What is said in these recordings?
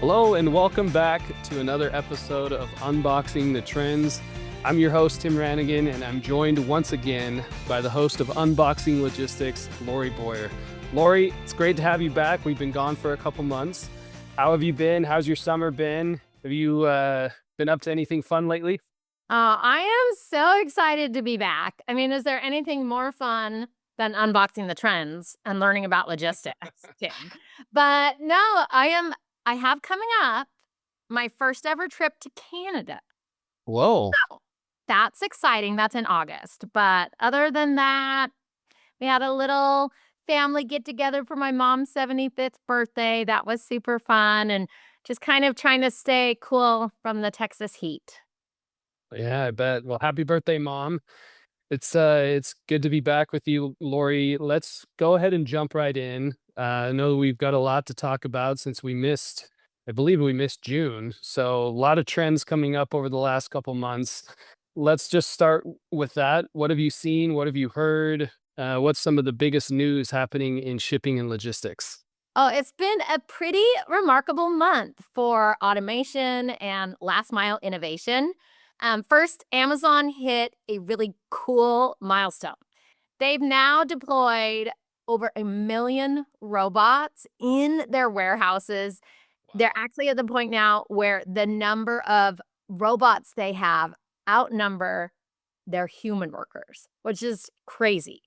Hello and welcome back to another episode of Unboxing the Trends. I'm your host, Tim Ranagan, and I'm joined once again by the host of Unboxing Logistics, Lori Boyer. Lori, it's great to have you back. We've been gone for a couple months. How have you been? How's your summer been? Have you been up to anything fun lately? I am so excited to be back. I mean, is there anything more fun than unboxing the trends and learning about logistics, Tim? But no, I have coming up my first ever trip to Canada. Whoa. That's exciting. That's in August. But other than that, we had a little family get together for my mom's 75th birthday. That was super fun and just kind of trying to stay cool from the Texas heat. Yeah, I bet. Well, happy birthday, Mom. It's good to be back with you, Lori. Let's go ahead and jump right in. I know we've got a lot to talk about since I believe we missed June. So a lot of trends coming up over the last couple months. Let's just start with that. What have you seen? What have you heard? What's some of the biggest news happening in shipping and logistics? Oh, it's been a pretty remarkable month for automation and last mile innovation. First, Amazon hit a really cool milestone. They've now deployed over 1 million robots in their warehouses. They're Wow. actually at the point now where the number of robots they have outnumber their human workers, which is crazy.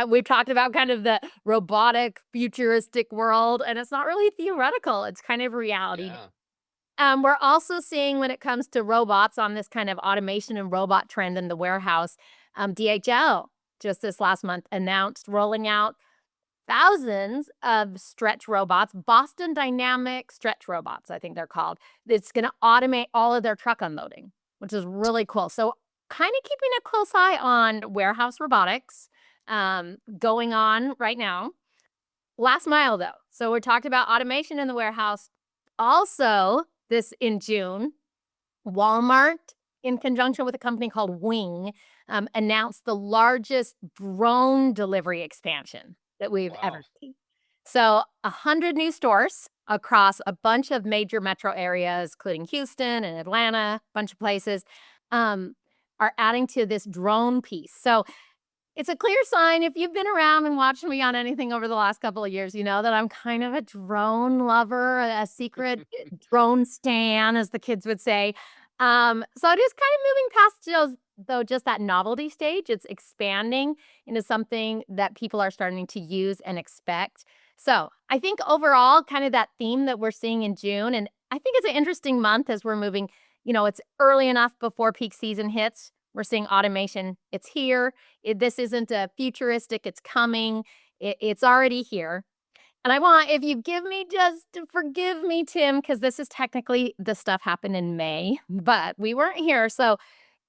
We've talked about kind of the robotic futuristic world, and it's not really theoretical. It's kind of reality. Yeah. We're also seeing when it comes to robots on this kind of automation and robot trend in the warehouse, DHL just this last month announced rolling out thousands of stretch robots, Boston Dynamic stretch robots, I think they're called. It's going to automate all of their truck unloading, which is really cool. So, kind of keeping a close eye on warehouse robotics going on right now. Last mile, though. So, we talked about automation in the warehouse. Also, this in June, Walmart, in conjunction with a company called Wing, announced the largest drone delivery expansion that we've ever Wow. seen. So, 100 new stores across a bunch of major metro areas, including Houston and Atlanta, a bunch of places, um, are adding to this drone piece. So, it's a clear sign if you've been around and watched me on anything over the last couple of years, you know that I'm kind of a drone lover, a secret drone stan, as the kids would say. So just kind of moving past those, though, just that novelty stage, it's expanding into something that people are starting to use and expect. So I think overall, kind of that theme that we're seeing in June, and I think it's an interesting month as we're moving, it's early enough before peak season hits. We're seeing automation. It's here. This isn't a futuristic, it's coming. It's already here. And I want, if you give me just forgive me, Tim, because this is technically the stuff happened in May, but we weren't here. So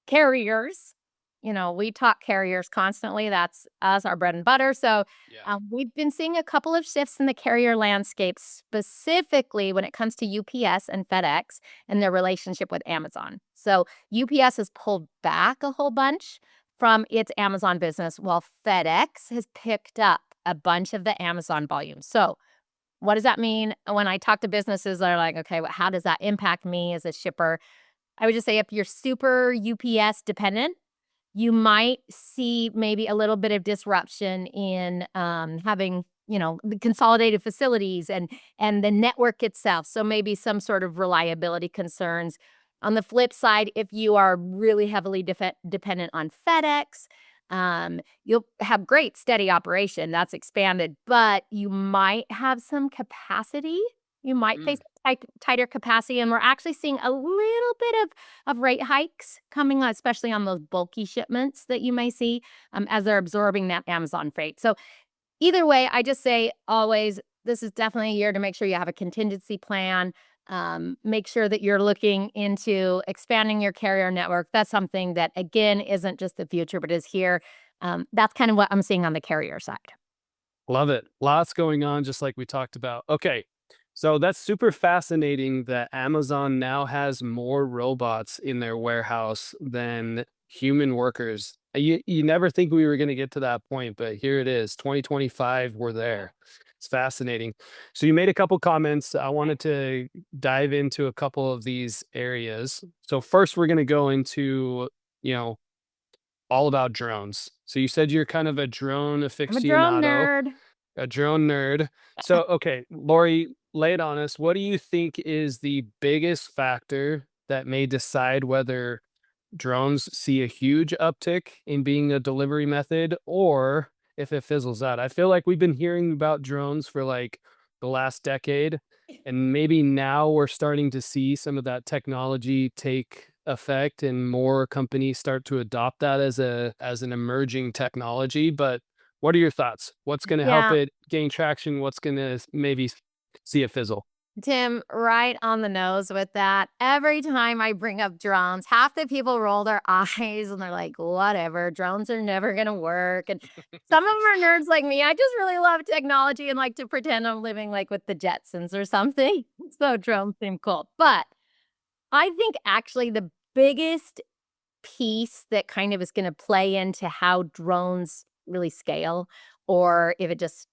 carriers, we talk carriers constantly. That's us, our bread and butter. So Yeah. we've been seeing a couple of shifts in the carrier landscape, specifically when it comes to UPS and FedEx and their relationship with Amazon. So UPS has pulled back a whole bunch from its Amazon business, while FedEx has picked up a bunch of the Amazon volume. So what does that mean? When I talk to businesses, they're like, okay, well, how does that impact me as a shipper? I would just say if you're super UPS dependent, you might see maybe a little bit of disruption in having the consolidated facilities and the network itself. So maybe some sort of reliability concerns. On the flip side, if you are really heavily dependent on FedEx, you'll have great steady operation that's expanded, but you might have some capacity. You might face tighter capacity, and we're actually seeing a little bit of rate hikes coming, especially on those bulky shipments that you may see as they're absorbing that Amazon freight. So either way, I just say always, this is definitely a year to make sure you have a contingency plan. Make sure that you're looking into expanding your carrier network. That's something that, again, isn't just the future, but is here. That's kind of what I'm seeing on the carrier side. Love it. Lots going on, just like we talked about. Okay. So that's super fascinating that Amazon now has more robots in their warehouse than human workers. You never think we were going to get to that point, but here it is. 2025, we're there. It's fascinating. So you made a couple comments. I wanted to dive into a couple of these areas. So first, we're going to go into, you know, all about drones. So you said you're kind of a drone I'm a drone aficionado, nerd. a drone nerd. So, okay, Lori, lay it on us. What do you think is the biggest factor that may decide whether drones see a huge uptick in being a delivery method or if it fizzles out? I feel like we've been hearing about drones for like the last decade, and maybe now we're starting to see some of that technology take effect and more companies start to adopt that as an emerging technology. But what are your thoughts? What's going to help Yeah, it gain traction? What's going to maybe see it fizzle? Tim, right on the nose with that. Every time I bring up drones, half the people roll their eyes and they're like, whatever, drones are never going to work. And some of them are nerds like me. I just really love technology and like to pretend I'm living like with the Jetsons or something. So drones seem cool. But I think actually the biggest piece that kind of is going to play into how drones really scale or if it just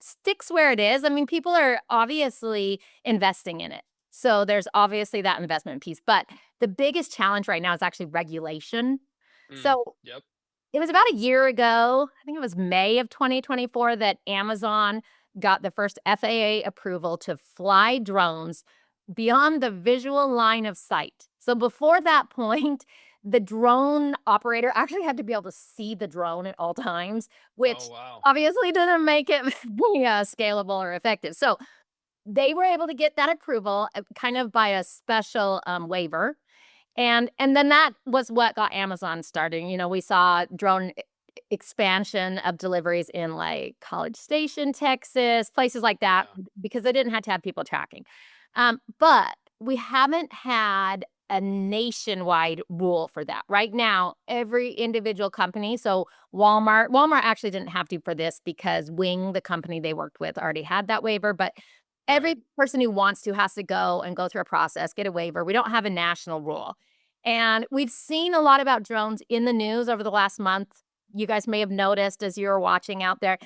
sticks where it is. I mean, people are obviously investing in it. So there's obviously that investment piece, but the biggest challenge right now is actually regulation. Mm, So yep. it was about a year ago, I think it was May of 2024, that Amazon got the first FAA approval to fly drones beyond the visual line of sight. So before that point, the drone operator actually had to be able to see the drone at all times, Oh, which wow. obviously didn't make it be, scalable or effective. So they were able to get that approval kind of by a special waiver, and then that was what got Amazon starting. You know, we saw drone expansion of deliveries in, like, College Station, Texas, places like that, Yeah. because they didn't have to have people tracking. But we haven't had a nationwide rule for that. Right now, every individual company, so Walmart actually didn't have to for this because Wing, the company they worked with, already had that waiver, but Right. every person who wants to has to go and go through a process, get a waiver. We don't have a national rule. And we've seen a lot about drones in the news over the last month. You guys may have noticed as you were watching out there.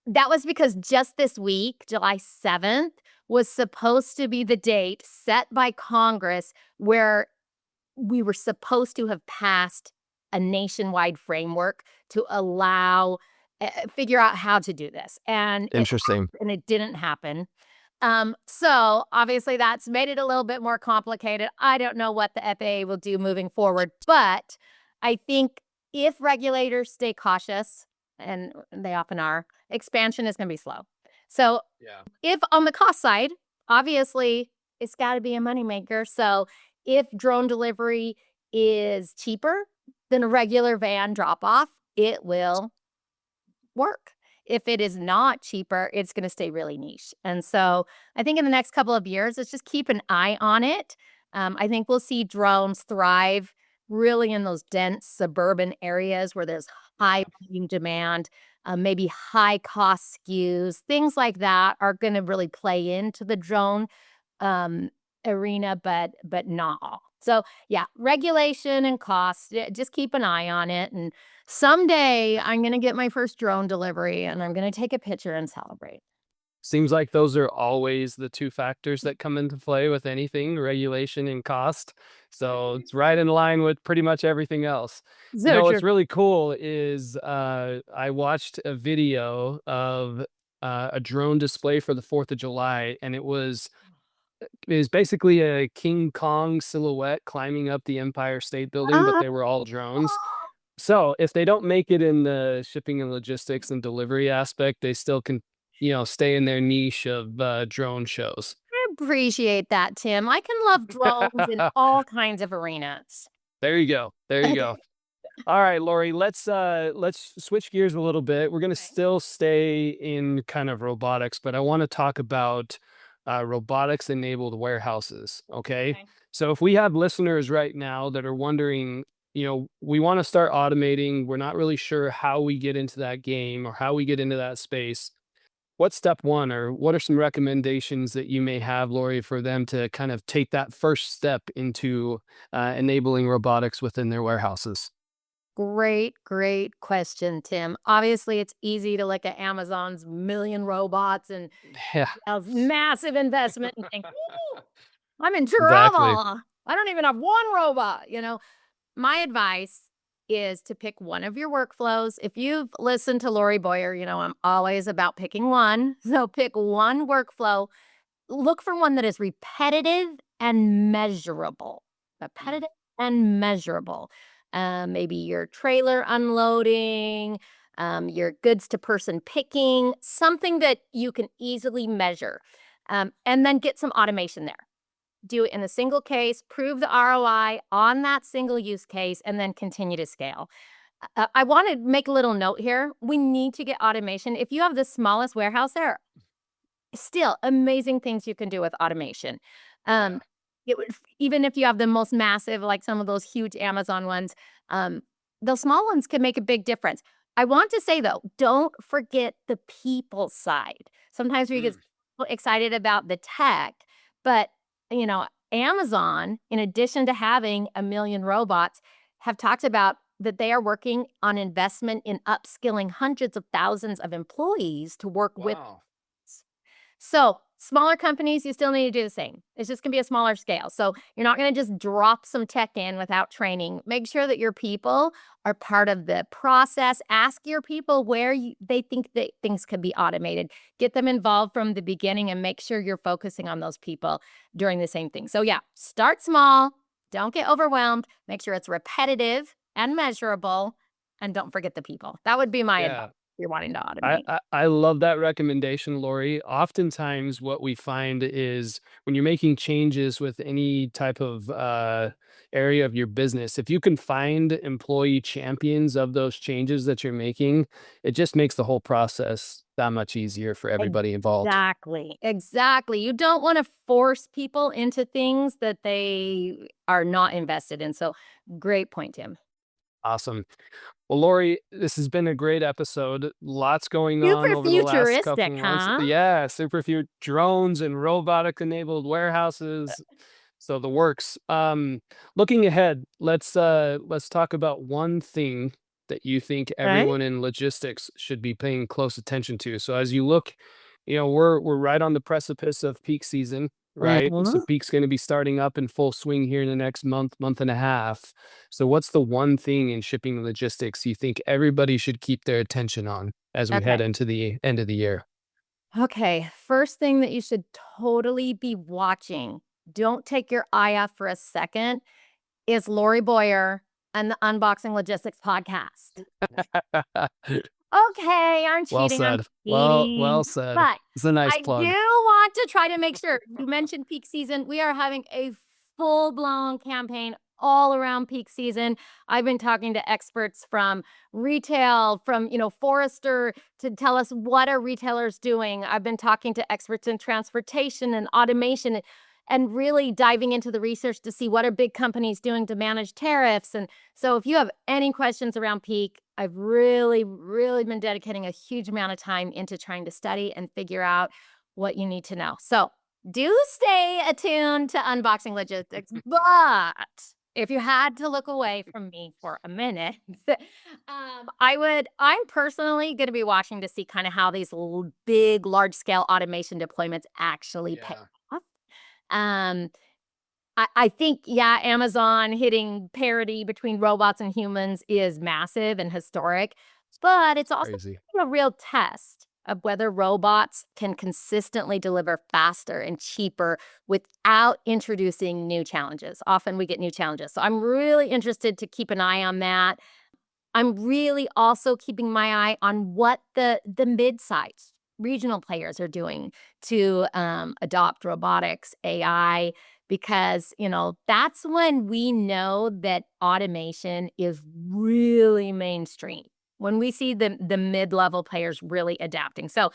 That was because just this week, July 7th, was supposed to be the date set by Congress where we were supposed to have passed a nationwide framework to allow figure out how to do this. Interesting. And it didn't happen. So obviously that's made it a little bit more complicated. I don't know what the FAA will do moving forward, but I think if regulators stay cautious, and they often are, expansion is going to be slow. So Yeah. if on the cost side, obviously it's got to be a moneymaker. So if drone delivery is cheaper than a regular van drop off, it will work. If it is not cheaper, it's gonna stay really niche. And so I think in the next couple of years, let's just keep an eye on it. I think we'll see drones thrive really in those dense suburban areas where there's high Yeah. volume demand, maybe high cost SKUs, things like that are gonna really play into the drone um, arena, but not all. So yeah, regulation and cost. Just keep an eye on it. And someday I'm gonna get my first drone delivery, and I'm gonna take a picture and celebrate. Seems like those are always the 2 factors that come into play with anything, regulation and cost. So it's right in line with pretty much everything else. You So know, what's true. really cool is, I watched a video of, a drone display for the 4th of July, and it was basically a King Kong silhouette climbing up the Empire State Building, but Ah, they were all drones. So, if they don't make it in the shipping and logistics and delivery aspect, they still can, stay in their niche of, drone shows. I appreciate that, Tim. I can love drones in all kinds of arenas. There you go, there you go. All right, Lori, let's switch gears a little bit. We're gonna Okay. still stay in kind of robotics, but I wanna talk about, robotics-enabled warehouses, okay? Okay. So if we have listeners right now that are wondering, we wanna start automating, we're not really sure how we get into that game or how we get into that space. What's step 1 or what are some recommendations that you may have, Lori, for them to kind of take that first step into, enabling robotics within their warehouses? Great question, Tim. Obviously, it's easy to look at Amazon's million robots and Yeah, massive investment and think, "Ooh, I'm in exactly. trouble. I don't even have one robot." My advice is to pick one of your workflows. If you've listened to Lori Boyer, I'm always about picking one. So pick one workflow. Look for one that is repetitive and measurable. Mm, Repetitive and measurable. Maybe your trailer unloading, your goods to person picking, something that you can easily measure. And then get some automation there. Do it in a single case, prove the ROI on that single use case, and then continue to scale. I want to make a little note here. We need to get automation. If you have the smallest warehouse, there are still amazing things you can do with automation. yeah. Um, even if you have the most massive, like some of those huge Amazon ones, um, those small ones can make a big difference. I want to say though, don't forget the people side. Sometimes we get Mm, so excited about the tech, but you know, Amazon, in addition to having a million robots, have talked about that they are working on investment in upskilling hundreds of thousands of employees to work with. wow. So, smaller companies, you still need to do the same. It's just gonna be a smaller scale. So, you're not gonna just drop some tech in without training. Make sure that your people are part of the process. Ask your people where they think that things could be automated. Get them involved from the beginning and make sure you're focusing on those people during the same thing. So, yeah, start small. Don't get overwhelmed. Make sure it's repetitive and measurable. And don't forget the people. That would be my advice Yeah. if you're wanting to I, automate. I I love that recommendation, Lori. Oftentimes, what we find is when you're making changes with any type of area of your business, if you can find employee champions of those changes that you're making, it just makes the whole process that much easier for everybody involved. Exactly. You don't wanna force people into things that they are not invested in, so great point, Tim. Awesome. Well, Lori, this has been a great episode. Lots going on Super over the last futuristic, couple months. huh? Yeah, super few drones and robotic enabled warehouses. So the works. Looking ahead, let's talk about one thing that you think Right? everyone in logistics should be paying close attention to. So as you look, we're right on the precipice of peak season, right? So Mhm. peak's going to be starting up in full swing here in the next month and a half. So what's the one thing in shipping logistics you think everybody should keep their attention on as we head Okay. into the end of the year? Okay, first thing that you should totally be watching, don't take your eye off for a second, is Lori Boyer and the Unboxing Logistics podcast. Okay, Well I'm said. Well cheating. said. But It's a nice I do plug. want to try to make sure you mentioned peak season. We are having a full-blown campaign all around peak season. I've been talking to experts from retail, from, Forrester to tell us what are retailers doing. I've been talking to experts in transportation and automation and really diving into the research to see what are big companies doing to manage tariffs. And so if you have any questions around peak, I've really been dedicating a huge amount of time into trying to study and figure out what you need to know. So do stay attuned to Unboxing Logistics. But if you had to look away from me for a minute, I'm personally going to be watching to see kind of how these big, large scale automation deployments actually pay Yeah, off. Um, I think, yeah, Amazon hitting parity between robots and humans is massive and historic, but it's also crazy. a real test of whether robots can consistently deliver faster and cheaper without introducing new challenges. Often we get new challenges. So I'm really interested to keep an eye on that. I'm really also keeping my eye on what the mid-sized regional players are doing to adopt robotics, AI, because that's when we know that automation is really mainstream. When we see the mid-level players really adapting. So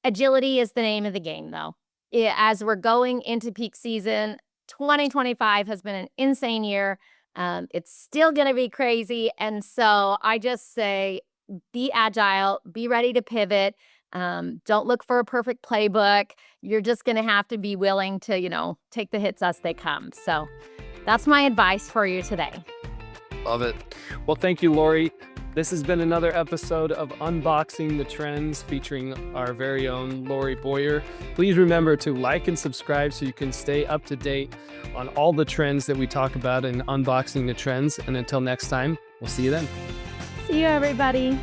agility is the name of the game, though. As we're going into peak season, 2025 has been an insane year. It's still going to be crazy. And so I just say be agile, be ready to pivot. Don't look for a perfect playbook. You're just going to have to be willing to, take the hits as they come. So that's my advice for you today. Love it. Well, thank you, Lori. This has been another episode of Unboxing the Trends featuring our very own Lori Boyer. Please remember to like and subscribe so you can stay up to date on all the trends that we talk about in Unboxing the Trends. And until next time, we'll see you then. See you, everybody.